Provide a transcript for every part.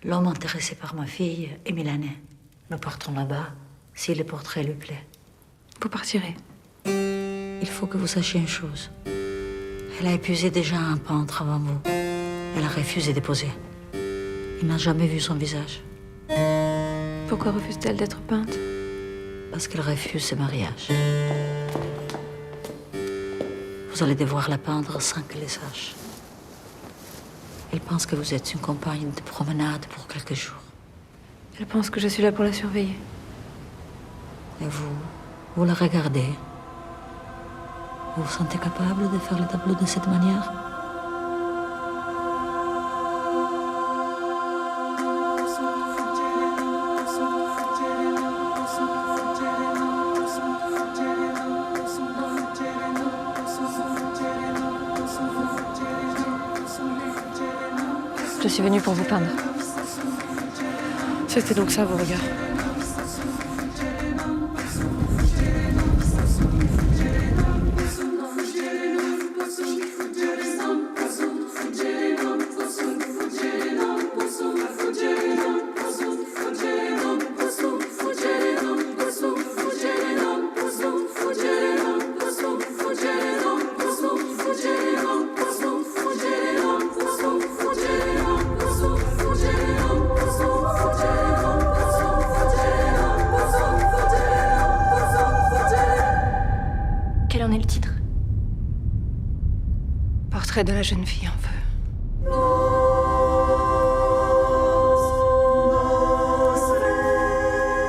L'homme intéressé par ma fille est milanais. Nous partons là-bas, si le portrait lui plaît. Vous partirez. Il faut que vous sachiez une chose. Elle a épuisé déjà un peintre avant vous. Elle a refusé de poser. Il n'a jamais vu son visage. Pourquoi refuse-t-elle d'être peinte? Parce qu'elle refuse ce mariage. Vous allez devoir la peindre sans qu'elle le sache. Elle pense que vous êtes une compagne de promenade pour quelques jours. Elle pense que je suis là pour la surveiller. Et vous la regardez. Vous vous sentez capable de faire le tableau de cette manière? Je suis venue pour vous peindre. C'était donc ça, vos regards. Quel en est le titre? Portrait de la jeune fille en feu.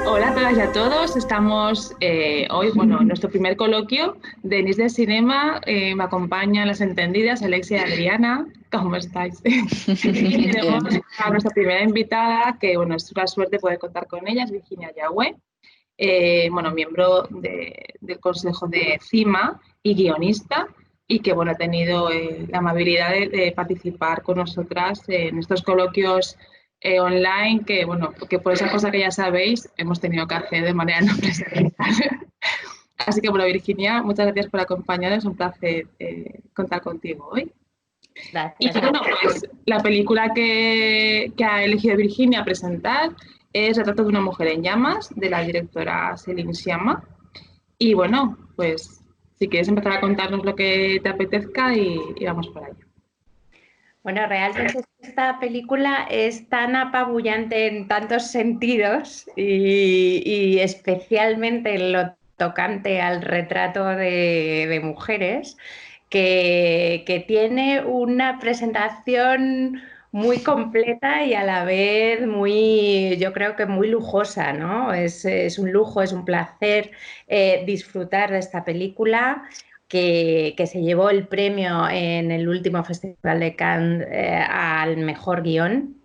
Hola a todas y a todos, estamos hoy, en nuestro primer coloquio de NIS de Cinema. Me acompañan las entendidas Alexia y Adriana. ¿Cómo estáis? Y tenemos a nuestra primera invitada, que es una suerte poder contar con ella, es Virginia Yagüe, miembro del Consejo de CIMA y guionista, y que ha tenido la amabilidad de participar con nosotras en estos coloquios online, que por esa cosa que ya sabéis hemos tenido que hacer de manera no presencial. Así que Virginia, muchas gracias por acompañarnos, es un placer contar contigo hoy. Gracias. Y la película que ha elegido Virginia a presentar es Retrato de una mujer en llamas, de la directora Céline Sciamma. Y si quieres empezar a contarnos lo que te apetezca y vamos por ahí. Bueno, realmente esta película es tan apabullante en tantos sentidos y especialmente en lo tocante al retrato de mujeres, que tiene una presentación muy completa y a la vez yo creo que muy lujosa, ¿no? Es un lujo, es un placer disfrutar de esta película. Que se llevó el premio en el último Festival de Cannes al mejor guión.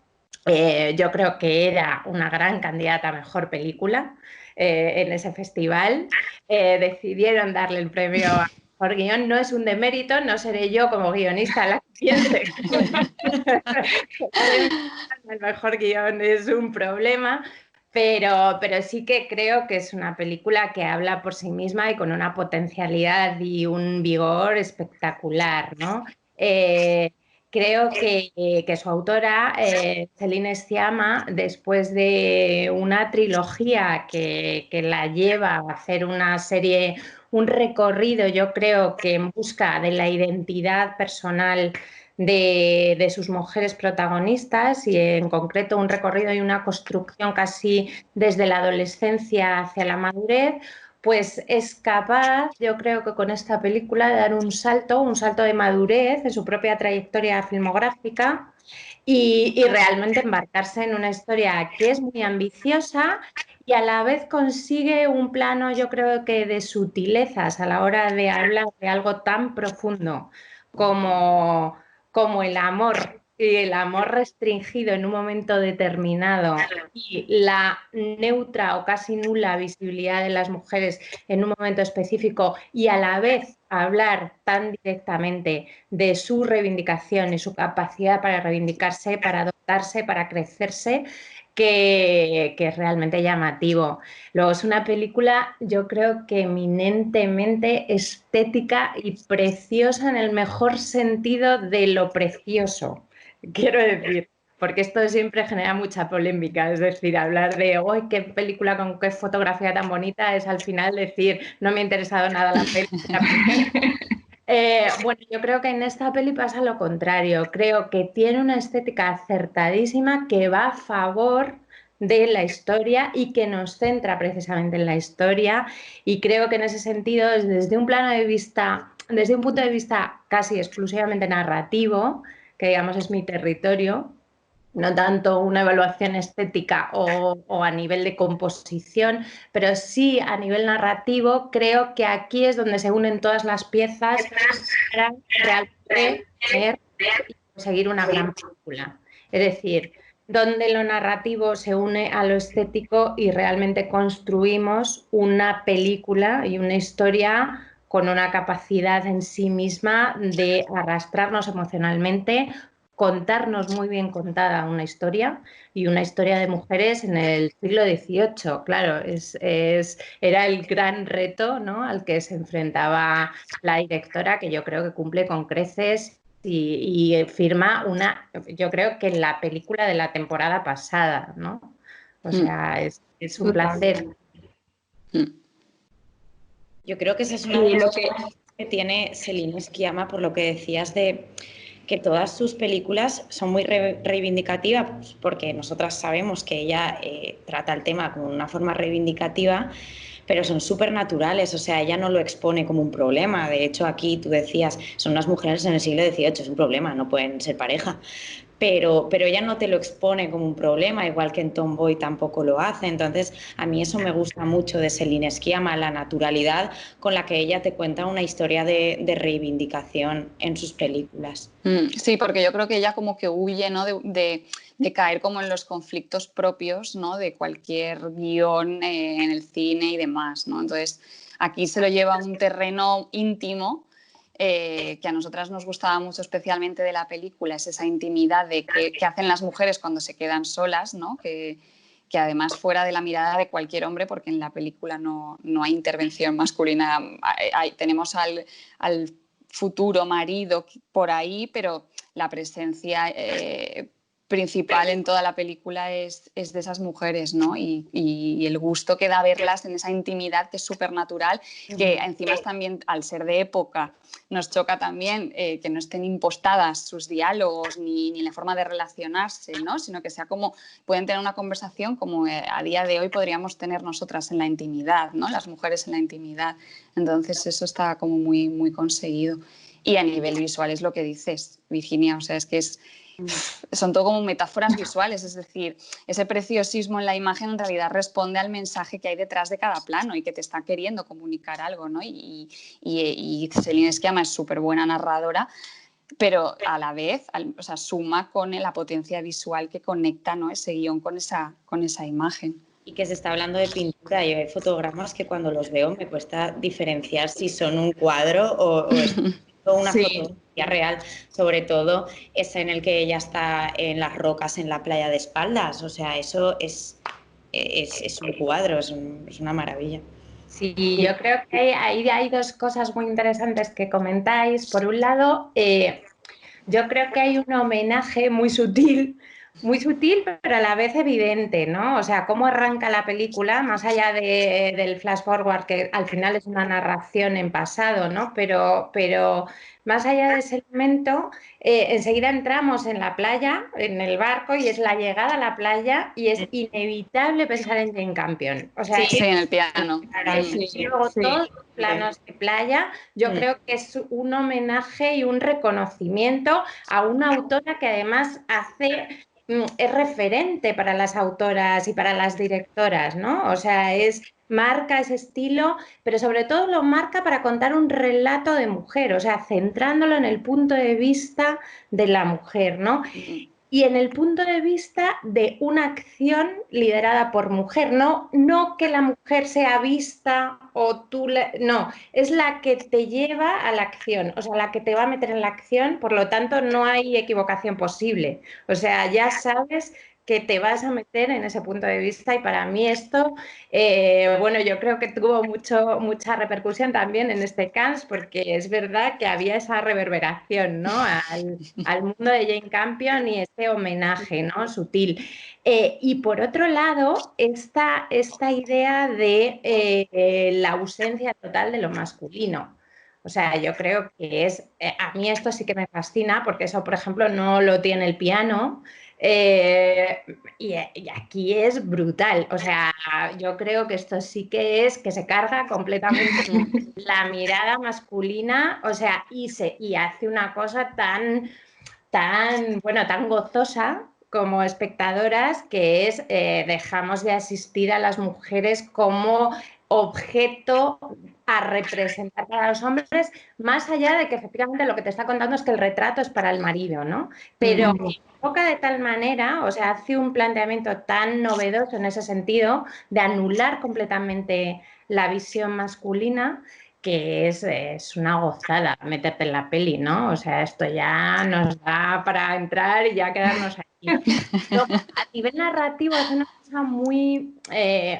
Yo creo que era una gran candidata a mejor película en ese festival. Decidieron darle el premio a mejor guión. No es un demérito, no seré yo como guionista la que piense. El mejor guión es un problema. Pero sí que creo que es una película que habla por sí misma y con una potencialidad y un vigor espectacular, ¿no? Creo que su autora, Céline Sciamma, después de una trilogía que la lleva a hacer una serie, un recorrido, yo creo que en busca de la identidad personal de sus mujeres protagonistas y en concreto un recorrido y una construcción casi desde la adolescencia hacia la madurez, pues es capaz, yo creo que con esta película, de dar un salto de madurez en su propia trayectoria filmográfica y realmente embarcarse en una historia que es muy ambiciosa y a la vez consigue un plano, yo creo que de sutilezas a la hora de hablar de algo tan profundo como el amor y el amor restringido en un momento determinado y la neutra o casi nula visibilidad de las mujeres en un momento específico y a la vez hablar tan directamente de su reivindicación y su capacidad para reivindicarse, para adoptarse, para crecerse, que es realmente llamativo. Luego es una película, yo creo que eminentemente estética y preciosa en el mejor sentido de lo precioso, quiero decir. porque esto siempre genera mucha polémica, es decir, hablar de, ¡ay, qué película con qué fotografía tan bonita! Es al final decir, no me ha interesado nada la película. Bueno, yo creo que en esta peli pasa lo contrario. Creo que tiene una estética acertadísima que va a favor de la historia y que nos centra precisamente en la historia. Y creo que en ese sentido, desde un plano de vista, desde un punto de vista casi exclusivamente narrativo, que digamos es mi territorio, no tanto una evaluación estética o a nivel de composición, pero sí a nivel narrativo, creo que aquí es donde se unen todas las piezas para realmente tener y conseguir una gran película. Es decir, donde lo narrativo se une a lo estético y realmente construimos una película y una historia con una capacidad en sí misma de arrastrarnos emocionalmente, contarnos muy bien contada una historia y una historia de mujeres en el siglo XVIII. Claro, era el gran reto, ¿no?, al que se enfrentaba la directora, que yo creo que cumple con creces y firma yo creo que la película de la temporada pasada, ¿no? O sea, es un placer. Yo creo que esa es una de las cosas que tiene Celine Sciamma, por lo que decías de que todas sus películas son muy reivindicativas, pues porque nosotras sabemos que ella trata el tema con una forma reivindicativa, pero son súper naturales, o sea, ella no lo expone como un problema. De hecho, aquí tú decías, son unas mujeres en el siglo XVIII, es un problema, no pueden ser pareja. Pero ella no te lo expone como un problema, igual que en Tomboy tampoco lo hace. Entonces, a mí eso me gusta mucho de Celine Sciamma, la naturalidad con la que ella te cuenta una historia de reivindicación en sus películas. Sí, porque yo creo que ella como que huye, ¿no?, de caer como en los conflictos propios, ¿no?, de cualquier guión en el cine y demás, ¿no? Entonces, aquí se lo lleva a un terreno íntimo. Que a nosotras nos gustaba mucho especialmente de la película, es esa intimidad de que hacen las mujeres cuando se quedan solas, ¿no? Que además fuera de la mirada de cualquier hombre, porque en la película no hay intervención masculina, tenemos al futuro marido por ahí, pero la presencia principal en toda la película es de esas mujeres, ¿no? Y el gusto que da verlas en esa intimidad que es súper natural, que encima es también, al ser de época, nos choca también que no estén impostadas sus diálogos ni la forma de relacionarse, ¿no?, sino que sea como, pueden tener una conversación como a día de hoy podríamos tener nosotras en la intimidad, ¿no?, las mujeres en la intimidad. Entonces eso está como muy, muy conseguido. Y a nivel visual es lo que dices, Virginia, o sea, es que son todo como metáforas visuales, es decir, ese preciosismo en la imagen en realidad responde al mensaje que hay detrás de cada plano y que te está queriendo comunicar algo, ¿no? Y Celine Sciamma es súper buena narradora, pero a la vez, o sea, suma con la potencia visual que conecta, ¿no?, ese guión con esa imagen. Y que se está hablando de pintura, yo hay fotogramas que cuando los veo me cuesta diferenciar si son un cuadro o es una fotografía real, sobre todo ese en el que ella está en las rocas en la playa de espaldas, o sea, eso es un cuadro, es una maravilla. Sí, yo creo que hay dos cosas muy interesantes que comentáis. Por un lado, yo creo que hay un homenaje muy sutil, pero a la vez evidente, ¿no? O sea, cómo arranca la película, más allá del flash forward, que al final es una narración en pasado, ¿no? Pero más allá de ese elemento, enseguida entramos en la playa, en el barco, y es la llegada a la playa y es inevitable pensar en Jane Campion. O sea, sí, en el piano. Y luego todos los planos de playa, yo creo que es un homenaje y un reconocimiento a una autora que además es referente para las autoras y para las directoras, ¿no? O sea, marca ese estilo, pero sobre todo lo marca para contar un relato de mujer, o sea, centrándolo en el punto de vista de la mujer, ¿no? Y en el punto de vista de una acción liderada por mujer, no que la mujer sea vista o no, es la que te lleva a la acción, o sea, la que te va a meter en la acción, por lo tanto no hay equivocación posible, o sea, ya sabes que te vas a meter en ese punto de vista y para mí esto, bueno, yo creo que tuvo mucha repercusión también en este Cannes porque es verdad que había esa reverberación, ¿no? al mundo de Jane Campion y este homenaje, ¿no? Sutil. Y por otro lado, esta idea de la ausencia total de lo masculino. O sea, yo creo que a mí esto sí que me fascina porque eso, por ejemplo, no lo tiene el piano. Y aquí es brutal, o sea, yo creo que esto sí que se carga completamente la mirada masculina, o sea, y hace una cosa tan gozosa como espectadoras, que es dejamos de asistir a las mujeres como objeto a representar para los hombres, más allá de que efectivamente lo que te está contando es que el retrato es para el marido, ¿no? Pero enfoca de tal manera, o sea, hace un planteamiento tan novedoso en ese sentido de anular completamente la visión masculina, que es una gozada meterte en la peli, ¿no? O sea, esto ya nos da para entrar y ya quedarnos aquí. Luego, a nivel narrativo es una cosa muy...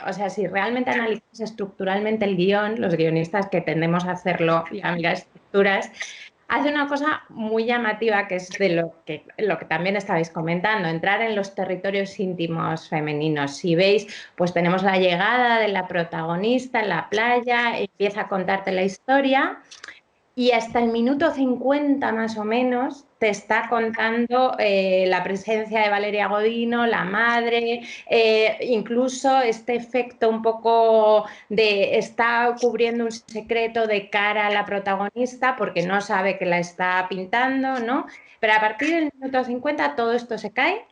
o sea, si realmente analizas estructuralmente el guión, los guionistas que tendemos a hacerlo y a mirar estructuras, hace una cosa muy llamativa que es de lo que también estabais comentando, entrar en los territorios íntimos femeninos. Si veis, pues tenemos la llegada de la protagonista en la playa, empieza a contarte la historia y hasta el minuto 50 más o menos te está contando la presencia de Valeria Godino, la madre, incluso este efecto un poco de está cubriendo un secreto de cara a la protagonista porque no sabe que la está pintando, ¿no? Pero a partir del minuto 50 todo esto se cae,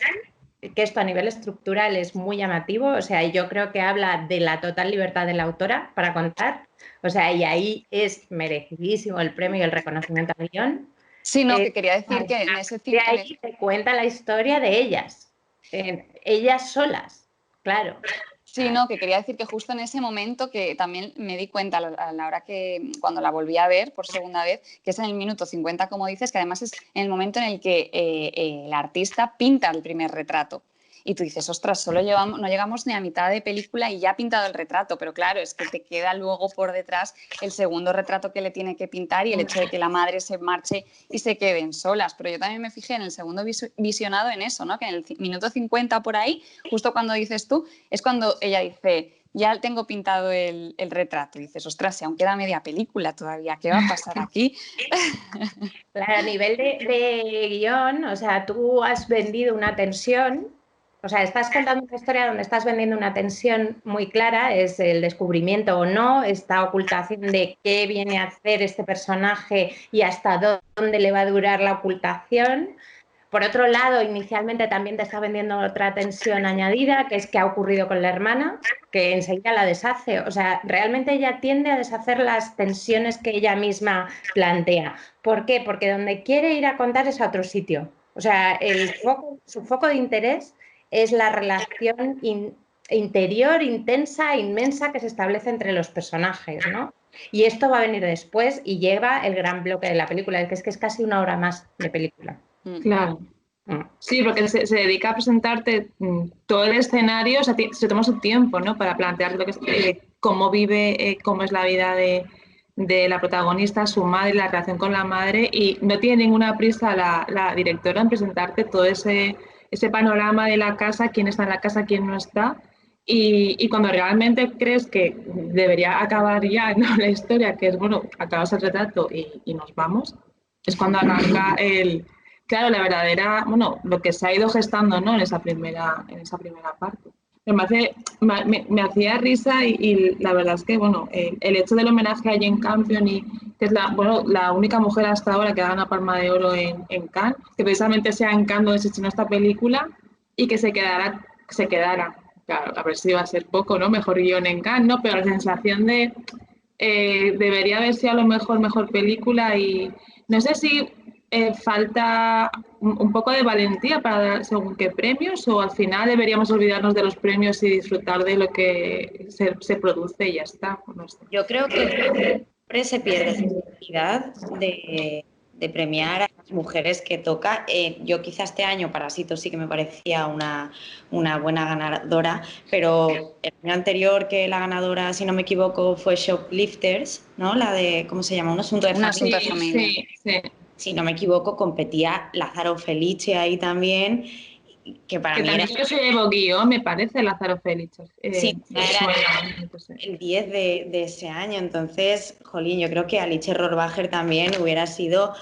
que esto a nivel estructural es muy llamativo, o sea, yo creo que habla de la total libertad de la autora para contar, o sea, y ahí es merecidísimo el premio y el reconocimiento al guión. Sí, no, que quería decir que en ese de ahí te cuenta la historia de ellas solas, claro. Sí, no, que quería decir que justo en ese momento que también me di cuenta a la hora que cuando la volví a ver por segunda vez, que es en el minuto 50, como dices, que además es en el momento en el que el artista pinta el primer retrato. Y tú dices, ostras, no llegamos ni a mitad de película y ya ha pintado el retrato, pero claro, es que te queda luego por detrás el segundo retrato que le tiene que pintar y el hecho de que la madre se marche y se queden solas. Pero yo también me fijé en el segundo visionado en eso, ¿no? Que en el minuto 50 por ahí, justo cuando dices tú, es cuando ella dice, ya tengo pintado el retrato. Y dices, ostras, si aún queda media película todavía, ¿qué va a pasar aquí? Claro, a nivel de guión, o sea, tú has vendido una tensión. O sea, estás contando una historia donde estás vendiendo una tensión muy clara, es el descubrimiento o no, esta ocultación de qué viene a hacer este personaje y hasta dónde le va a durar la ocultación. Por otro lado, inicialmente también te está vendiendo otra tensión añadida, que es qué ha ocurrido con la hermana, que enseguida la deshace. O sea, realmente ella tiende a deshacer las tensiones que ella misma plantea. ¿Por qué? Porque donde quiere ir a contar es a otro sitio. O sea, su foco de interés es la relación interior, intensa, inmensa que se establece entre los personajes, ¿no? Y esto va a venir después y lleva el gran bloque de la película, que es casi una hora más de película. Claro. Sí, porque se dedica a presentarte todo el escenario, o sea, se toma su tiempo, ¿no? Para plantear lo que cómo vive, cómo es la vida de la protagonista, su madre, la relación con la madre, y no tiene ninguna prisa la directora en presentarte todo ese panorama de la casa, quién está en la casa, quién no está, y cuando realmente crees que debería acabar ya, ¿no? La historia, que es, bueno, acabas el retrato y nos vamos, es cuando arranca claro, la verdadera, bueno, lo que se ha ido gestando, ¿no? en esa primera parte. Me hacía risa y la verdad es que, bueno, el hecho del homenaje a Jane Campion, que es la única mujer hasta ahora que gana Palma de Oro en Cannes, que precisamente sea en Cannes donde se estrenó esta película y que se quedara, claro, a ver si va a ser poco, ¿no? Mejor guión en Cannes, ¿no? Pero la sensación de debería haber sido a lo mejor película y no sé si falta un poco de valentía para dar según qué premios, o al final deberíamos olvidarnos de los premios y disfrutar de lo que se produce y ya está. No sé. Yo creo que siempre se pierde sensibilidad de de premiar a las mujeres que toca. Yo quizá este año Parásito sí que me parecía una buena ganadora, pero el año anterior que la ganadora, si no me equivoco, fue Shoplifters, ¿no? La de, ¿cómo se llama? Un asunto de Un familia. asunto de familia. Sí, sí. Si no me equivoco, competía Lázaro Felice ahí también, que para Que mí era... también se llevó guión, me parece, Lázaro Félix. Sí, era no sé. el 10 de ese año, entonces, jolín, yo creo que Alice Rohrwacher también hubiera sido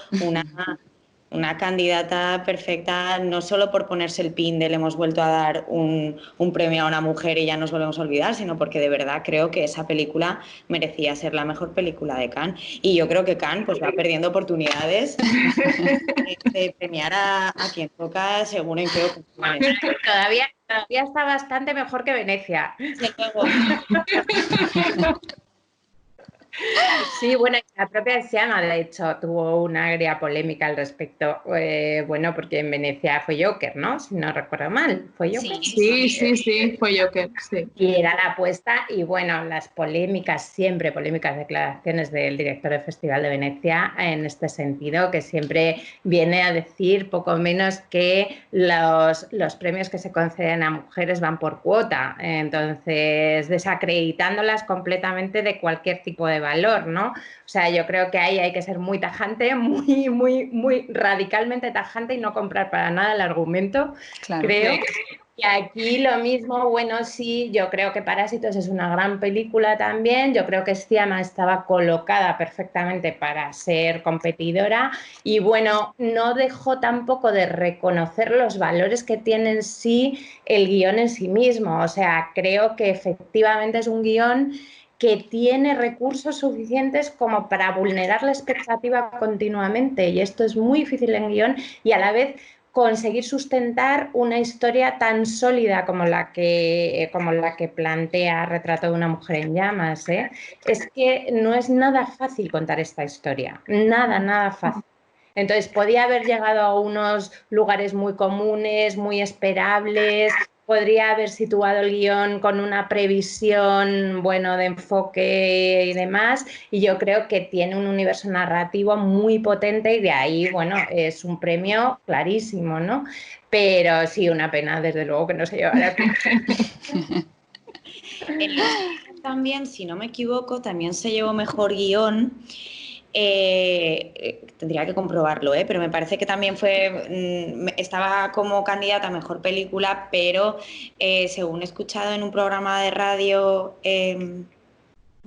una candidata perfecta, no solo por ponerse el pin de le hemos vuelto a dar un premio a una mujer y ya nos volvemos a olvidar, sino porque de verdad creo que esa película merecía ser la mejor película de Cannes. Y yo creo que Cannes pues, va perdiendo oportunidades de premiar a quien toca según en qué ocasiones. Todavía está bastante mejor que Venecia. Desde luego. Sí, bueno, la propia Siama, de hecho, tuvo una agria polémica al respecto. Bueno, porque en Venecia fue Joker, ¿no? Si no recuerdo mal, ¿fue Joker? Sí, fue Joker, sí. Y era la apuesta, y bueno, las polémicas, siempre polémicas declaraciones del director del Festival de Venecia en este sentido, que siempre viene a decir poco menos que los premios que se conceden a mujeres van por cuota, entonces desacreditándolas completamente de cualquier tipo de valor, ¿no? O sea, yo creo que ahí hay que ser muy tajante, muy radicalmente tajante y no comprar para nada el argumento, Claro. creo. Y aquí lo mismo, bueno, sí, yo creo que Parásitos es una gran película también, yo creo que Sciamma estaba colocada perfectamente para ser competidora y bueno, no dejó tampoco de reconocer los valores que tiene en sí el guión en sí mismo, o sea, creo que efectivamente es un guión que tiene recursos suficientes como para vulnerar la expectativa continuamente y esto es muy difícil en guión y a la vez conseguir sustentar una historia tan sólida como la que plantea Retrato de una mujer en llamas, ¿eh? Es que no es nada fácil contar esta historia, nada fácil. Entonces podía haber llegado a unos lugares muy comunes, muy esperables, podría haber situado el guión con una previsión, bueno, de enfoque y demás, y yo creo que tiene un universo narrativo muy potente y de ahí, bueno, es un premio clarísimo, ¿no? Pero sí, una pena, desde luego, que no se llevara. En los también, si no me equivoco, también se llevó mejor guión. Tendría que comprobarlo, pero me parece que también estaba como candidata a mejor película, pero según he escuchado en un programa de radio,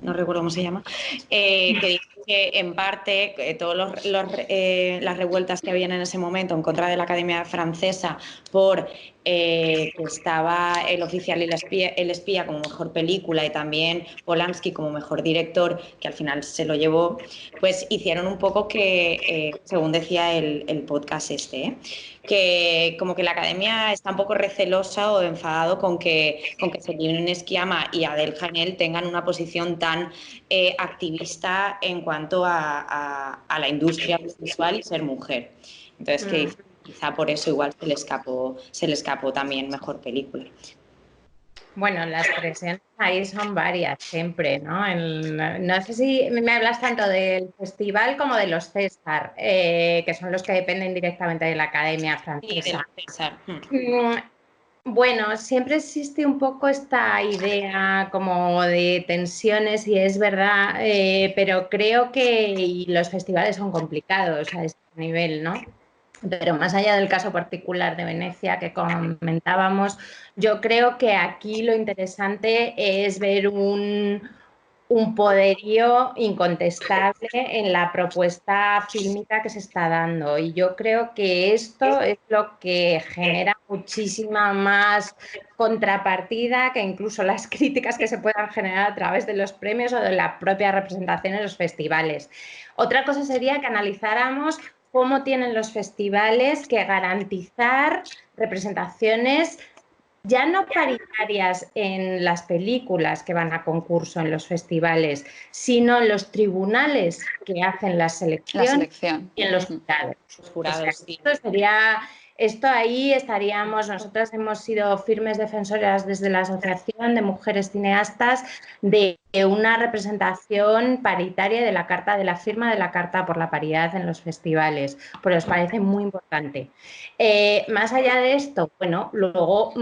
no recuerdo cómo se llama, que dice que en parte todas las revueltas que habían en ese momento en contra de la Academia Francesa por que estaba El oficial y el espía como mejor película y también Polanski como mejor director, que al final se lo llevó, pues hicieron un poco que, según decía el podcast que como que la Academia está un poco recelosa o enfadado con que Céline Sciamma y Adèle Haenel tengan una posición tan activista en cuanto a la industria visual y ser mujer. Entonces, que quizá por eso igual se le escapó también mejor película. Bueno, las presiones ahí son varias siempre, ¿no? No sé si me hablas tanto del festival como de los César, que son los que dependen directamente de la Academia Francesa. Sí, de los César. Bueno, siempre existe un poco esta idea como de tensiones y es verdad, pero creo que los festivales son complicados a este nivel, ¿no? Pero más allá del caso particular de Venecia que comentábamos, yo creo que aquí lo interesante es ver un poderío incontestable en la propuesta fílmica que se está dando. Y yo creo que esto es lo que genera muchísima más contrapartida que incluso las críticas que se puedan generar a través de los premios o de la propia representación en los festivales. Otra cosa sería que analizáramos cómo tienen los festivales que garantizar representaciones ya no paritarias en las películas que van a concurso en los festivales, sino en los tribunales que hacen la selección. Y en los jurados. Los jurados, o sea, sí. Esto sería esto ahí estaríamos, nosotras hemos sido firmes defensoras desde la Asociación de Mujeres Cineastas de una representación paritaria de la firma de la Carta por la Paridad en los festivales, pues os parece muy importante. Más allá de esto, bueno, luego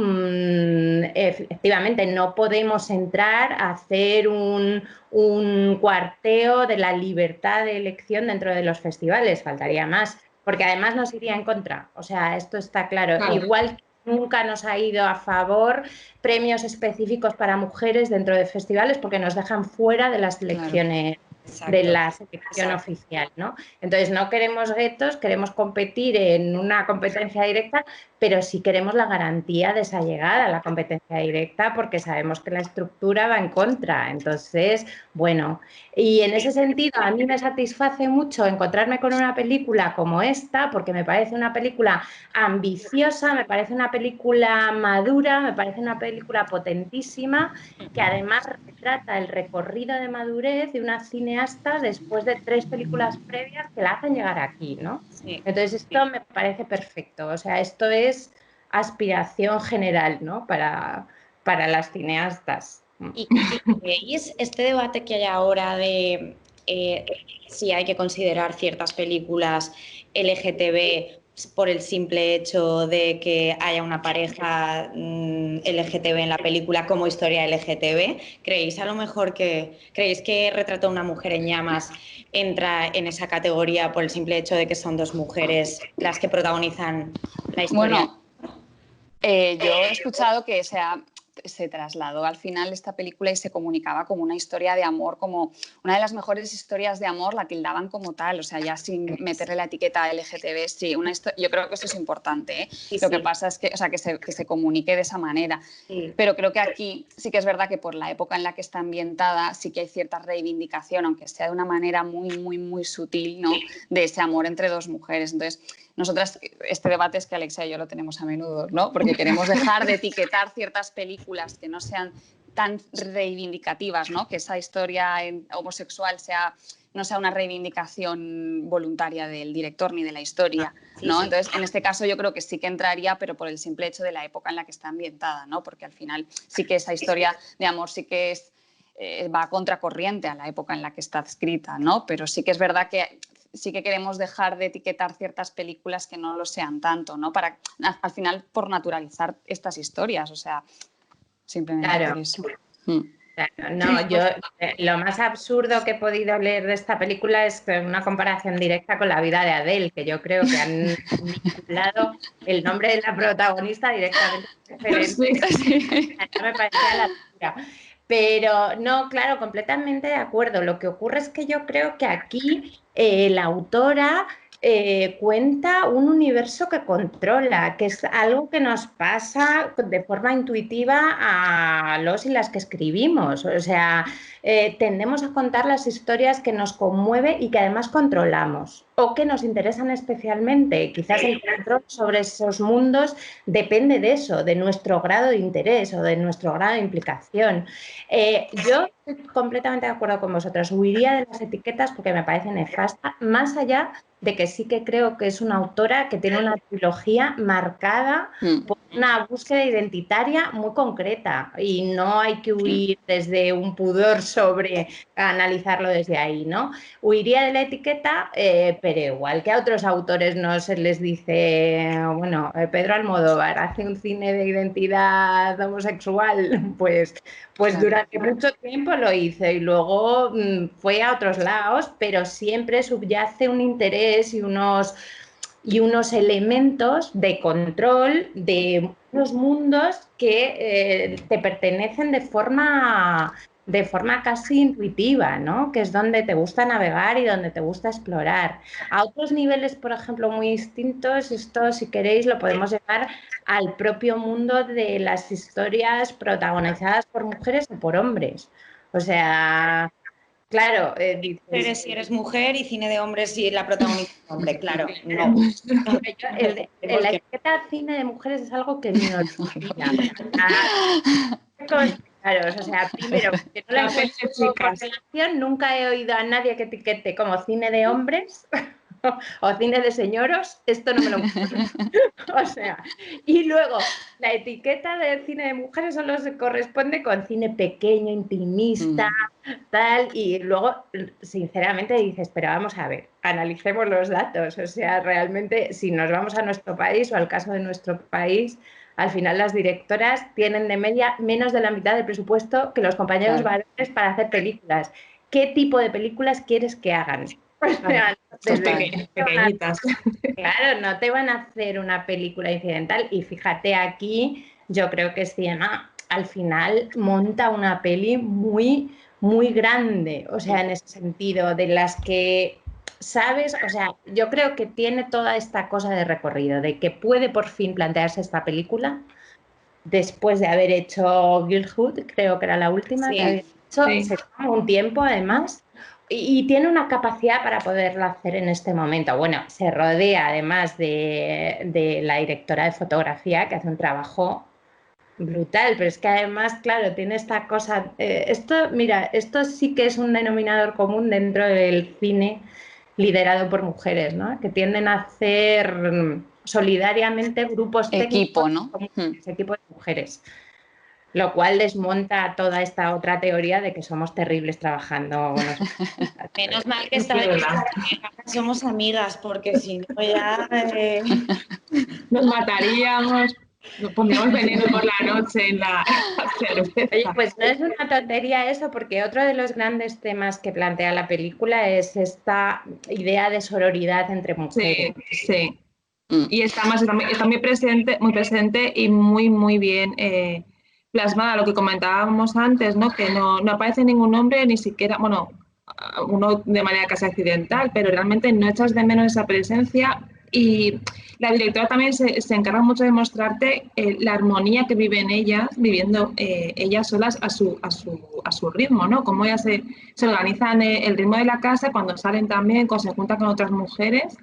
efectivamente no podemos entrar a hacer un cuarteo de la libertad de elección dentro de los festivales, faltaría más, porque además nos iría en contra, o sea, esto está claro. Igual que nunca nos ha ido a favor premios específicos para mujeres dentro de festivales porque nos dejan fuera de las selecciones. De la selección oficial, ¿no? Entonces no queremos guetos, queremos competir en una competencia directa, pero sí queremos la garantía de esa llegada a la competencia directa porque sabemos que la estructura va en contra. Entonces, bueno, y en ese sentido a mí me satisface mucho encontrarme con una película como esta porque me parece una película ambiciosa, me parece una película madura, me parece una película potentísima que además retrata el recorrido de madurez de una cineasta después de 3 películas previas que la hacen llegar aquí, ¿no? Sí. Entonces esto me parece perfecto, o sea, esto es aspiración general, ¿no? Para las cineastas. ¿Y veis este debate que hay ahora de si hay que considerar ciertas películas LGTB por el simple hecho de que haya una pareja LGTB en la película como historia LGTB? ¿Creéis a lo mejor creéis que Retrato a una mujer en llamas entra en esa categoría por el simple hecho de que son 2 mujeres las que protagonizan la historia? Bueno, yo he escuchado que se trasladó al final esta película y se comunicaba como una historia de amor, como una de las mejores historias de amor, la tildaban como tal, o sea, ya sin meterle la etiqueta LGTB, sí, yo creo que eso es importante, ¿eh? Sí, lo que pasa es que, o sea, que se comunique de esa manera, pero creo que aquí sí que es verdad que por la época en la que está ambientada sí que hay cierta reivindicación, aunque sea de una manera muy, muy, muy sutil, ¿no?, de ese amor entre 2 mujeres. Entonces, nosotras, este debate es que Alexia y yo lo tenemos a menudo, ¿no? Porque queremos dejar de etiquetar ciertas películas que no sean tan reivindicativas, ¿no? Que esa historia homosexual no sea una reivindicación voluntaria del director ni de la historia, ¿no? Sí. Entonces, en este caso yo creo que sí que entraría, pero por el simple hecho de la época en la que está ambientada, ¿no? Porque al final sí que esa historia de amor sí que va a contracorriente a la época en la que está escrita, ¿no? Pero sí que es verdad que sí que queremos dejar de etiquetar ciertas películas que no lo sean tanto, ¿no? Para, al final, por naturalizar estas historias, o sea, simplemente por eso. Claro, no, yo lo más absurdo que he podido leer de esta película es una comparación directa con la vida de Adele, que yo creo que han vinculado el nombre de la protagonista directamente referente. Sí. Me parecía la locura. Pero no, claro, completamente de acuerdo. Lo que ocurre es que yo creo que aquí la autora cuenta un universo que controla, que es algo que nos pasa de forma intuitiva a los y las que escribimos. O sea, tendemos a contar las historias que nos conmueven y que además controlamos o que nos interesan especialmente. Quizás el control sobre esos mundos depende de eso, de nuestro grado de interés o de nuestro grado de implicación. Yo estoy completamente de acuerdo con vosotros. Huiría de las etiquetas porque me parece nefasta, más allá de que sí que creo que es una autora que tiene una trilogía marcada por una búsqueda identitaria muy concreta y no hay que huir desde un pudor sobre analizarlo desde ahí, ¿no? Huiría de la etiqueta, pero igual que a otros autores no se les dice, bueno, Pedro Almodóvar hace un cine de identidad homosexual, pues durante mucho tiempo lo hizo y luego fue a otros lados, pero siempre subyace un interés y unos elementos de control de unos mundos que te pertenecen de forma casi intuitiva, ¿no? Que es donde te gusta navegar y donde te gusta explorar. A otros niveles, por ejemplo, muy distintos, esto, si queréis, lo podemos llevar al propio mundo de las historias protagonizadas por mujeres o por hombres. O sea, claro, dices, si eres mujer y cine de hombres y la protagonista es hombre, claro, no. La etiqueta cine de mujeres es algo que no es claro, o sea, primero, que no la nunca he oído a nadie que etiquete como cine de hombres. o cine de señoros, esto no me lo o sea, y luego la etiqueta de cine de mujeres solo se corresponde con cine pequeño, intimista, tal, y luego, sinceramente, dices, pero vamos a ver, analicemos los datos, o sea, realmente, si nos vamos a nuestro país o al caso de nuestro país, al final las directoras tienen de media menos de la mitad del presupuesto que los compañeros varones para hacer películas. ¿Qué tipo de películas quieres que hagan? O sea, pequeñitas. Claro, no te van a hacer una película incidental y fíjate aquí, yo creo que Siena al final monta una peli muy, muy grande, o sea, en ese sentido, de las que sabes, o sea, yo creo que tiene toda esta cosa de recorrido, de que puede por fin plantearse esta película después de haber hecho Girlhood, creo que era la última que había hecho, se toma un tiempo además y tiene una capacidad para poderlo hacer en este momento. Bueno, se rodea además de la directora de fotografía que hace un trabajo brutal, pero es que además, claro, tiene esta cosa, mira, esto sí que es un denominador común dentro del cine liderado por mujeres, ¿no? Que tienden a hacer solidariamente grupos equipo, técnicos, ¿no? Equipos de mujeres, lo cual desmonta toda esta otra teoría de que somos terribles trabajando. Menos mal que somos amigas, porque si no ya nos mataríamos. Nos pondríamos veneno por la noche en la cerveza. Oye, pues no es una tontería eso, porque otro de los grandes temas que plantea la película es esta idea de sororidad entre mujeres. Sí. Y está muy presente y muy bien plasmada, lo que comentábamos antes, ¿no? Que no aparece ningún hombre, ni siquiera, bueno, uno de manera casi accidental, pero realmente no echas de menos esa presencia. Y la directora también se encarga mucho de mostrarte la armonía que viven ellas, viviendo ellas solas a su ritmo, ¿no? Cómo ellas se organizan el ritmo de la casa, cuando salen también, cuando se juntan con otras mujeres.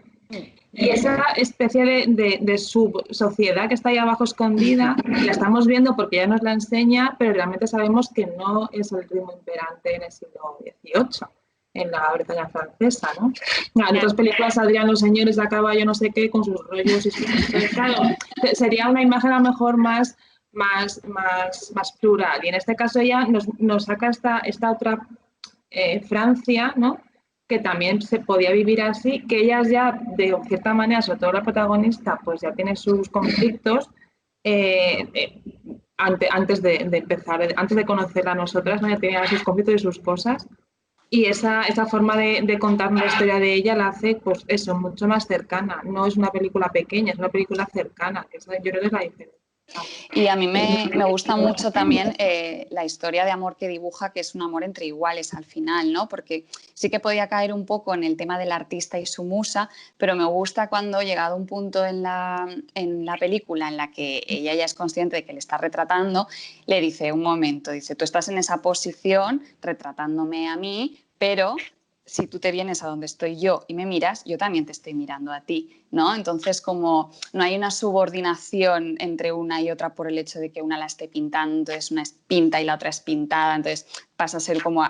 Y esa especie de subsociedad que está ahí abajo escondida, la estamos viendo porque ya nos la enseña, pero realmente sabemos que no es el ritmo imperante en el siglo XVIII. En la Bretaña francesa, ¿no? En otras películas saldrían los señores a caballo no sé qué con sus rollos y sus... Claro, sería una imagen a lo mejor más plural. Y en este caso ella nos saca esta otra Francia, ¿no? Que también se podía vivir así, que ellas ya de cierta manera, sobre todo la protagonista, pues ya tiene sus conflictos antes de empezar, antes de conocerla a nosotras, ¿no? Ya tenía sus conflictos y sus cosas. Y esa forma de contar la historia de ella la hace, pues eso, mucho más cercana. No es una película pequeña, es una película cercana, que yo creo que es la diferencia. Y a mí me gusta mucho también la historia de amor que dibuja, que es un amor entre iguales al final, ¿no? Porque sí que podía caer un poco en el tema del artista y su musa, pero me gusta cuando, llegado un punto en la película en la que ella ya es consciente de que le está retratando, le dice, un momento, dice, tú estás en esa posición retratándome a mí, pero si tú te vienes a donde estoy yo y me miras, yo también te estoy mirando a ti, ¿no? Entonces, como no hay una subordinación entre una y otra por el hecho de que una la esté pintando, entonces una es pinta y la otra es pintada, entonces pasa a ser como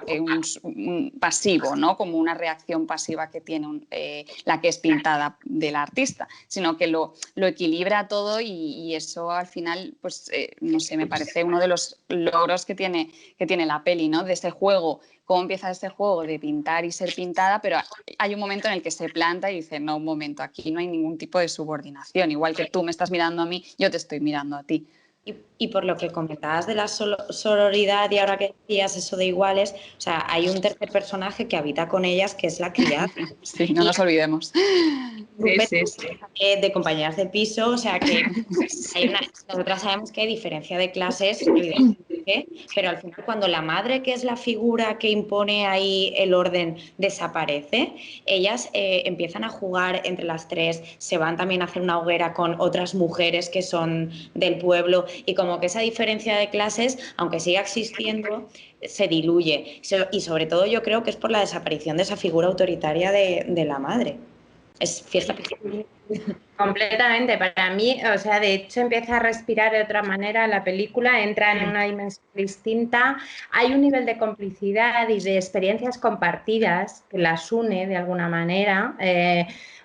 un pasivo, ¿no? Como una reacción pasiva que tiene la que es pintada del artista, sino que lo equilibra todo y eso al final, pues, no sé, me parece uno de los logros que tiene la peli, ¿no? De ese juego, cómo empieza este juego de pintar y ser pintada, pero hay un momento en el que se planta y dice, no, un momento, aquí no hay ningún tipo de subordinación, igual que tú me estás mirando a mí, yo te estoy mirando a ti. Y por lo que comentabas de la sororidad y ahora que decías eso de iguales, o sea, hay un tercer personaje que habita con ellas, que es la criada. Sí, no nos olvidemos. Sí. De compañeras de piso, o sea que nosotras sabemos que hay diferencia de clases, evidentemente, pero al final cuando la madre, que es la figura que impone ahí el orden, desaparece, ellas empiezan a jugar entre las tres, se van también a hacer una hoguera con otras mujeres que son del pueblo y como que esa diferencia de clases, aunque siga existiendo, se diluye. Y sobre todo yo creo que es por la desaparición de esa figura autoritaria de la madre. Es fiesta. Completamente, para mí, o sea, de hecho empieza a respirar de otra manera la película, entra en una dimensión distinta, hay un nivel de complicidad y de experiencias compartidas que las une de alguna manera.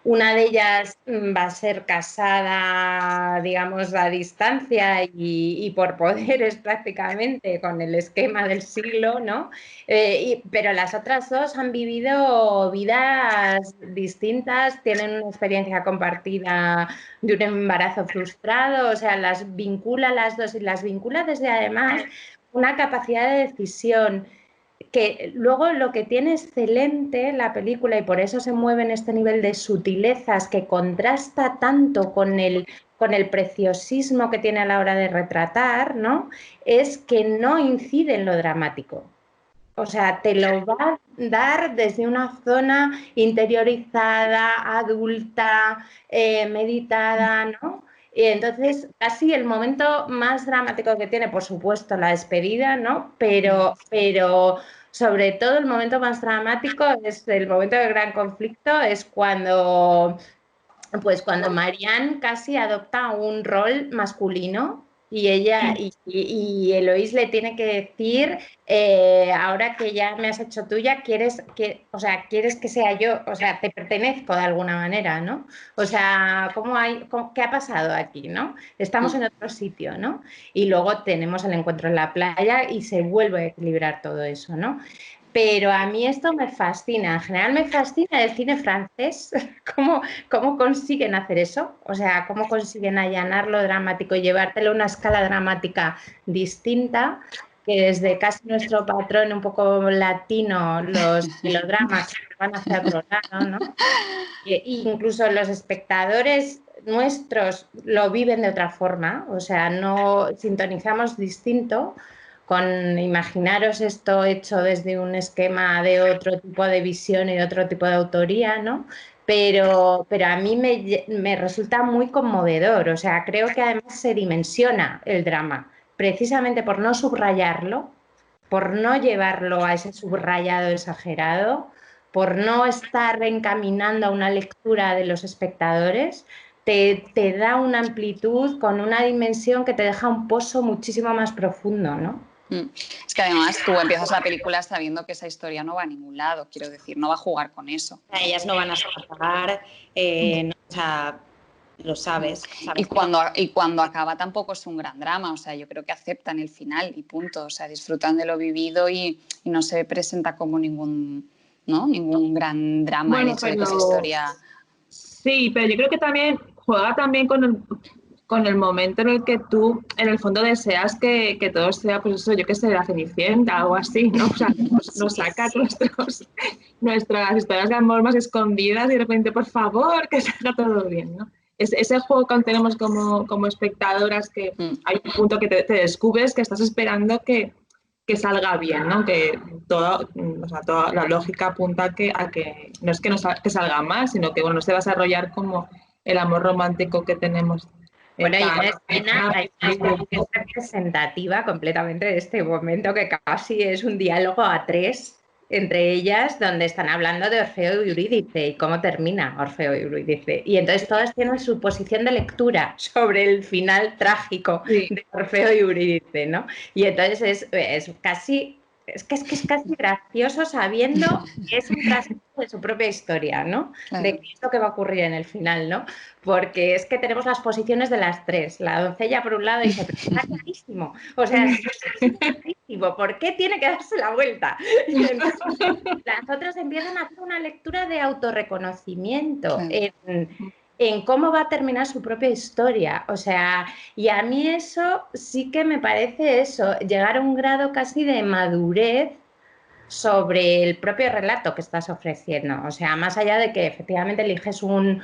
Una de ellas va a ser casada, digamos, a distancia y por poderes prácticamente con el esquema del siglo, ¿no? Pero las otras dos han vivido vidas distintas, tienen una experiencia compartida de un embarazo frustrado, o sea, las vincula las dos y las vincula desde además una capacidad de decisión que luego lo que tiene excelente la película y por eso se mueve en este nivel de sutilezas que contrasta tanto con el preciosismo que tiene a la hora de retratar, ¿no? Es que no incide en lo dramático. O sea, te lo va a dar desde una zona interiorizada, adulta, meditada, ¿no? Y entonces, casi el momento más dramático que tiene, por supuesto, la despedida, ¿no? Pero sobre todo el momento más dramático es el momento del gran conflicto, es cuando Marianne casi adopta un rol masculino y ella y Eloise le tiene que decir ahora que ya me has hecho tuya, quieres que sea yo, o sea, te pertenezco de alguna manera, ¿no? O sea, ¿qué ha pasado aquí, no? Estamos en otro sitio, ¿no? Y luego tenemos el encuentro en la playa y se vuelve a equilibrar todo eso, ¿no? Pero a mí esto me fascina. En general me fascina el cine francés. ¿Cómo consiguen hacer eso? O sea, cómo consiguen allanar lo dramático y llevártelo a una escala dramática distinta, que desde casi nuestro patrón un poco latino, los melodramas van hacia otro lado, ¿no? Incluso los espectadores nuestros lo viven de otra forma, o sea, no sintonizamos distinto. Imaginaros esto hecho desde un esquema de otro tipo de visión y de otro tipo de autoría, ¿no? Pero a mí me resulta muy conmovedor, o sea, creo que además se dimensiona el drama, precisamente por no subrayarlo, por no llevarlo a ese subrayado exagerado, por no estar encaminando a una lectura de los espectadores, te da una amplitud con una dimensión que te deja un pozo muchísimo más profundo, ¿no? Es que además tú empiezas la película sabiendo que esa historia no va a ningún lado, quiero decir, no va a jugar con eso. Ellas no van a escapar, no, o sea, lo sabes. Y cuando acaba tampoco es un gran drama, o sea, yo creo que aceptan el final y punto, o sea, disfrutan de lo vivido y no se presenta como ningún gran drama el hecho de que esa historia... Sí, pero yo creo que también juega también con el momento en el que tú, en el fondo, deseas que todo sea, pues eso, yo qué sé, la Cenicienta o así, ¿no? O sea, nos saca nuestras historias de amor más escondidas y de repente, por favor, que salga todo bien, ¿no? Ese juego que tenemos como espectadoras, que hay un punto que te descubres que estás esperando que salga bien, ¿no? Que toda la lógica apunta a que no es que salga mal, sino que bueno, se va a desarrollar como el amor romántico que tenemos. Bueno, hay una escena que es representativa completamente de este momento, que casi es un diálogo a tres entre ellas, donde están hablando de Orfeo y Eurídice y cómo termina Orfeo y Eurídice. Y entonces todas tienen su posición de lectura sobre el final trágico de Orfeo y Eurídice, ¿no? Y entonces es casi gracioso sabiendo que es un trasfondo de su propia historia, ¿no? Claro. De qué es lo que va a ocurrir en el final, ¿no? Porque es que tenemos las posiciones de las tres. La doncella por un lado dice, pero está clarísimo. O sea, es clarísimo. ¿Por qué tiene que darse la vuelta? Y entonces, las otras empiezan a hacer una lectura de autorreconocimiento en cómo va a terminar su propia historia. O sea, y a mí eso sí que me parece llegar a un grado casi de madurez sobre el propio relato que estás ofreciendo. O sea, más allá de que efectivamente eliges un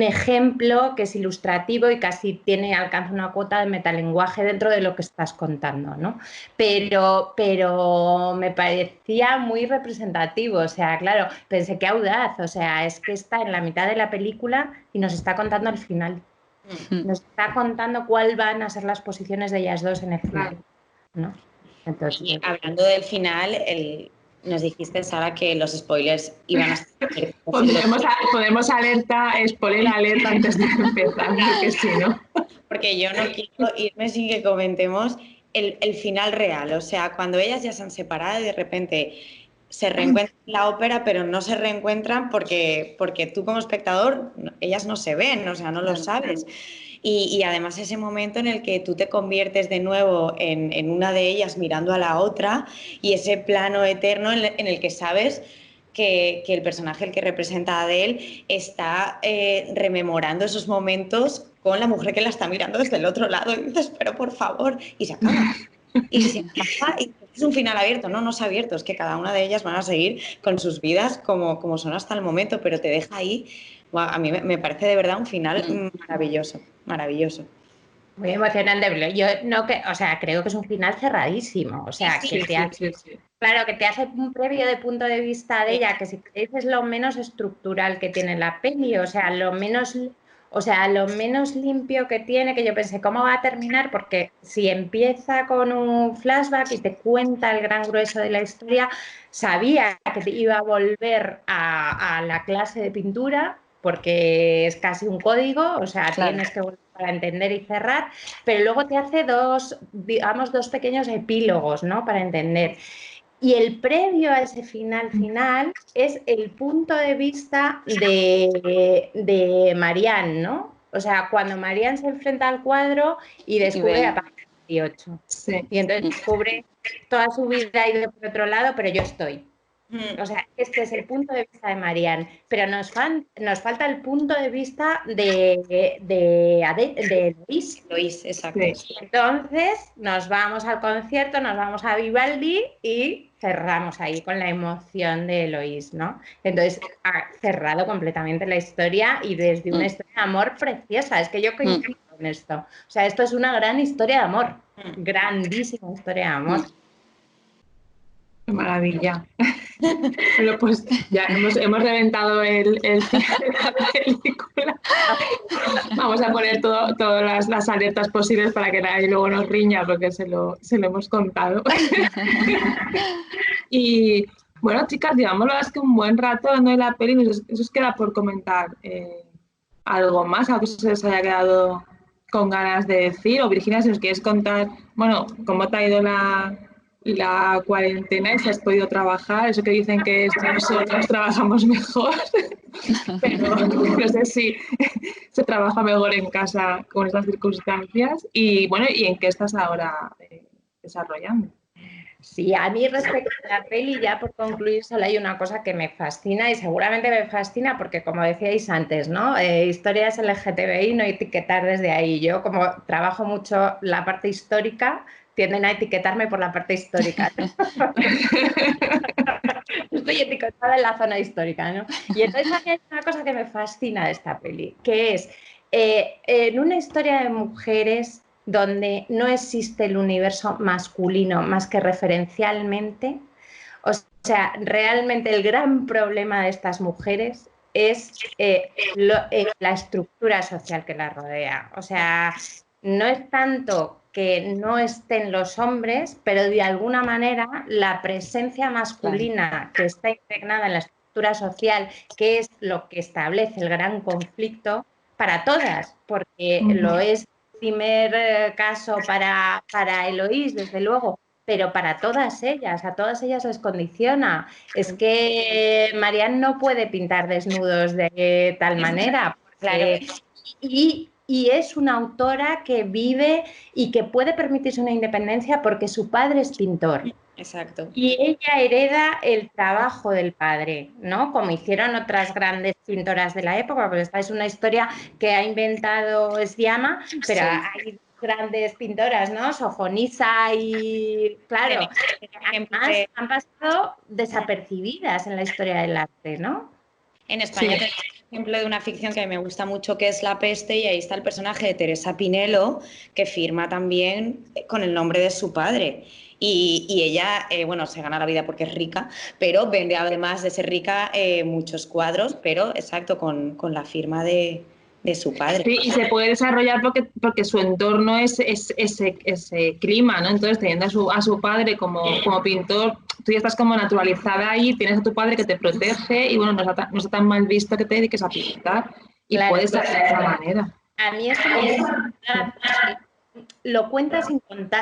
ejemplo que es ilustrativo y casi alcanza una cuota de metalenguaje dentro de lo que estás contando, ¿no? Pero me parecía muy representativo. O sea, claro, pensé qué audaz. O sea, es que está en la mitad de la película y nos está contando el final. Nos está contando cuál van a ser las posiciones de ellas dos en el final, ¿no? Entonces, y hablando del final, nos dijiste, Sara, que los spoilers iban a ser... Podemos spoiler alerta antes de empezar, porque si no... Porque yo no quiero irme sin que comentemos el final real. O sea, cuando ellas ya se han separado y de repente se reencuentran en la ópera, pero no se reencuentran porque tú como espectador, ellas no se ven, o sea, no lo sabes. Y además ese momento en el que tú te conviertes de nuevo en una de ellas mirando a la otra y ese plano eterno en el que sabes que el personaje, el que representa a Adele, está rememorando esos momentos con la mujer que la está mirando desde el otro lado y dices, pero por favor, y se acaba. Y se acaba y es un final abierto. No se ha abierto, es que cada una de ellas van a seguir con sus vidas como son hasta el momento, pero te deja ahí. Wow, a mí me parece de verdad un final maravilloso, maravilloso. Muy emocionante. Yo creo que es un final cerradísimo. O sea, sí, que te hace, claro, que te hace un previo de punto de vista de ella, que si queréis es lo menos estructural que tiene la peli, o sea, lo menos limpio que tiene, que yo pensé, ¿cómo va a terminar? Porque si empieza con un flashback y te cuenta el gran grueso de la historia, sabía que te iba a volver a la clase de pintura, porque es casi un código, o sea, claro, tienes que volver para entender y cerrar, pero luego te hace dos pequeños epílogos, ¿no? Para entender. Y el previo a ese final es el punto de vista de Marianne, ¿no? O sea, cuando Marianne se enfrenta al cuadro y descubre a Pablo 18. Sí. Y entonces descubre toda su vida y por otro lado, pero yo estoy. O sea, este es el punto de vista de Marianne, pero nos falta el punto de vista de Lois. Lois, exacto. Sí. Entonces nos vamos al concierto, nos vamos a Vivaldi y cerramos ahí con la emoción de Lois, ¿no? Entonces ha cerrado completamente la historia y desde una historia de amor preciosa. Es que yo coincido con esto. O sea, esto es una gran historia de amor, grandísima historia de amor. Qué maravilla. Bueno, pues ya hemos reventado el final de la película. Vamos a poner todas las alertas posibles para que nadie luego nos riña porque se lo hemos contado. Y bueno, chicas, llevamos la verdad es que un buen rato hablando de la peli. Eso os queda por comentar algo más, algo que se les haya quedado con ganas de decir. O Virginia, si nos quieres contar, bueno, cómo te ha ido la cuarentena y si has podido trabajar, eso que dicen que nosotros trabajamos mejor, pero no sé si se trabaja mejor en casa con estas circunstancias y bueno, ¿y en qué estás ahora desarrollando? Sí, a mí respecto a la peli, ya por concluir, solo hay una cosa que me fascina y seguramente me fascina porque, como decíais antes, ¿no? Historias LGTBI, no etiquetar desde ahí. Yo, como trabajo mucho la parte histórica, tienden a etiquetarme por la parte histórica, ¿no? Estoy etiquetada en la zona histórica, ¿no? Y entonces hay una cosa que me fascina de esta peli, que es en una historia de mujeres donde no existe el universo masculino más que referencialmente, o sea, realmente el gran problema de estas mujeres es la estructura social que las rodea. O sea, no es tanto que no estén los hombres, pero de alguna manera la presencia masculina que está impregnada en la estructura social, que es lo que establece el gran conflicto para todas, porque lo es el primer caso para Eloís, desde luego, pero para todas ellas, a todas ellas les condiciona. Es que Marianne no puede pintar desnudos de tal manera. Claro. Y es una autora que vive y que puede permitirse una independencia porque su padre es pintor. Exacto. Y ella hereda el trabajo del padre, ¿no? Como hicieron otras grandes pintoras de la época, porque esta es una historia que ha inventado Sciamma, pero sí, hay grandes pintoras, ¿no? Sofonisa y... Claro, además han pasado desapercibidas en la historia del arte, ¿no? En España sí. Tenemos un ejemplo de una ficción que a mí me gusta mucho, que es La peste, y ahí está el personaje de Teresa Pinelo, que firma también con el nombre de su padre. Y ella, bueno, se gana la vida porque es rica, pero vende, además de ser rica, muchos cuadros, pero exacto, con la firma de su padre. Sí, y se puede desarrollar porque su entorno es ese clima, ¿no? Entonces, teniendo a su padre como pintor, tú ya estás como naturalizada ahí, tienes a tu padre que te protege y bueno, no está tan mal visto que te dediques a pintar y Claro, puedes hacer de esa manera. A mí esto me gusta, lo cuenta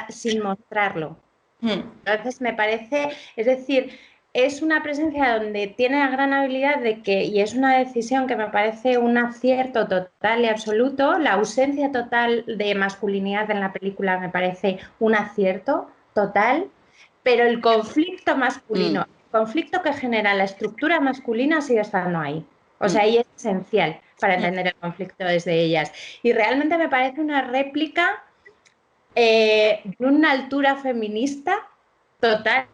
sin mostrarlo. Entonces me parece, es decir, es una presencia donde tiene la gran habilidad de que, y es una decisión que me parece un acierto total y absoluto, la ausencia total de masculinidad en la película me parece un acierto total, pero el conflicto masculino, el conflicto que genera la estructura masculina sigue estando ahí. O sea, ahí es esencial para entender el conflicto desde ellas. Y realmente me parece una réplica de una altura feminista total.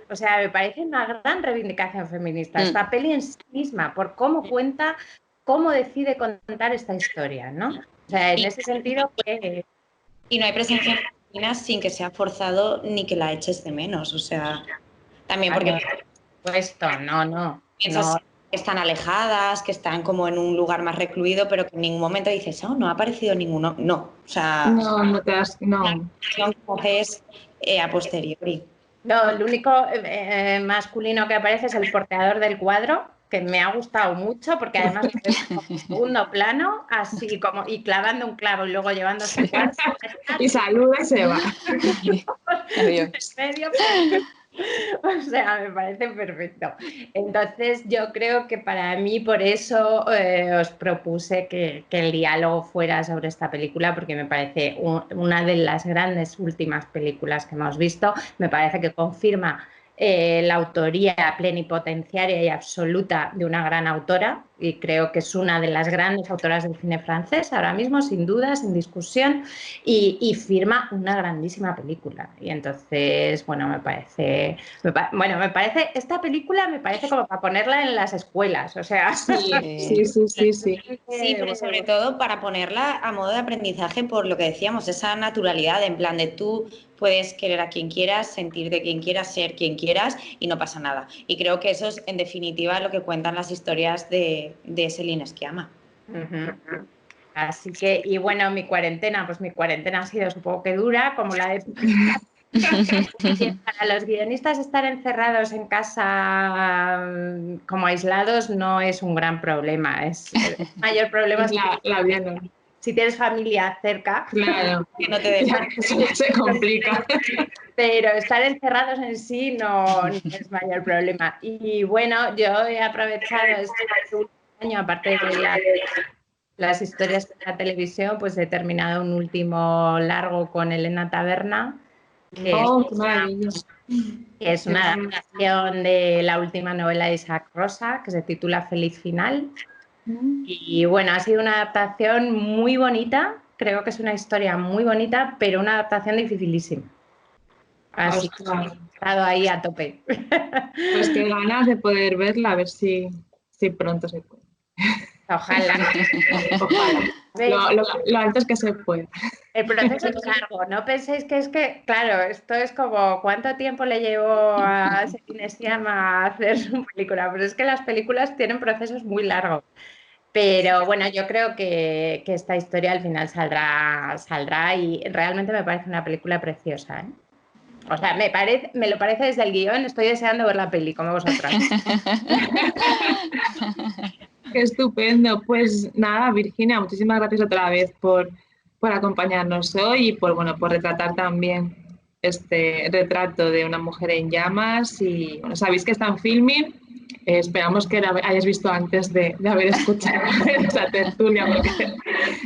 O sea, me parece una gran reivindicación feminista. Esta peli en sí misma, por cómo cuenta, cómo decide contar esta historia, ¿no? O sea, en ese sentido, pues... Y no hay presencia femenina sin que sea forzado ni que la eches de menos. O sea, también porque... Puesto, no. Piensas que están alejadas, que están como en un lugar más recluido, pero que en ningún momento dices, oh, no ha aparecido ninguno. No, o sea... No te das... No. Entonces, a posteriori. No, el único masculino que aparece es el porteador del cuadro, que me ha gustado mucho, porque además es como segundo plano, así como, y clavando un clavo y luego llevándose el cuadro. Y saluda y se va. Adiós. O sea, me parece perfecto. Entonces, yo creo que para mí, por eso os propuse que el diálogo fuera sobre esta película, porque me parece una de las grandes últimas películas que hemos visto. Me parece que confirma la autoría plenipotenciaria y absoluta de una gran autora, y creo que es una de las grandes autoras del cine francés ahora mismo, sin duda, sin discusión, y firma una grandísima película. Y entonces, bueno, me parece, esta película me parece como para ponerla en las escuelas, o sea... Sí. Sí, pero sobre todo para ponerla a modo de aprendizaje por lo que decíamos, esa naturalidad, en plan de tú puedes querer a quien quieras, sentir de quien quieras, ser quien quieras y no pasa nada. Y creo que eso es, en definitiva, lo que cuentan las historias de Céline Sciamma. Así que, y bueno, mi cuarentena ha sido supongo que dura, como la de... Para los guionistas estar encerrados en casa como aislados no es un gran problema, el mayor problema si tienes familia cerca. Claro, que no te dejan. Se complica. Pero estar encerrados en sí no es mayor problema. Y bueno, yo he aprovechado este último año, aparte de las historias de la televisión, pues he terminado un último largo con Elena Taberna, que es una adaptación de la última novela de Isaac Rosa, que se titula Feliz Final. Y bueno, ha sido una adaptación muy bonita, creo que es una historia muy bonita, pero una adaptación dificilísima. Así que he estado ahí a tope. Pues qué ganas de poder verla, a ver si pronto se puede. Ojalá. Lo antes que se pueda. El proceso es largo, no penséis que es que, claro, esto es como ¿cuánto tiempo le llevó a Céline Sciamma a hacer su película? Pero es que las películas tienen procesos muy largos. Pero bueno, yo creo que esta historia al final saldrá y realmente me parece una película preciosa, ¿eh? O sea, me lo parece desde el guión, estoy deseando ver la peli, como vosotras. Qué estupendo. Pues nada, Virginia, muchísimas gracias otra vez por acompañarnos hoy y por retratar también este retrato de una mujer en llamas. Y bueno, sabéis que está en Filmin. Esperamos que la hayáis visto antes de haber escuchado esa tertulia, porque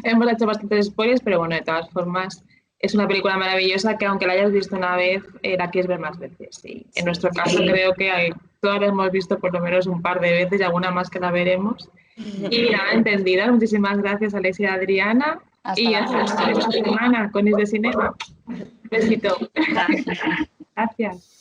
hemos hecho bastantes spoilers, pero bueno, de todas formas es una película maravillosa que aunque la hayas visto una vez, la quieres ver más veces. Y en nuestro caso creo que todas la hemos visto por lo menos un par de veces y alguna más que la veremos. Y nada, entendidas. Muchísimas gracias, Alexia y Adriana. Y hasta la próxima semana con Is de Cinema. Un besito. Gracias.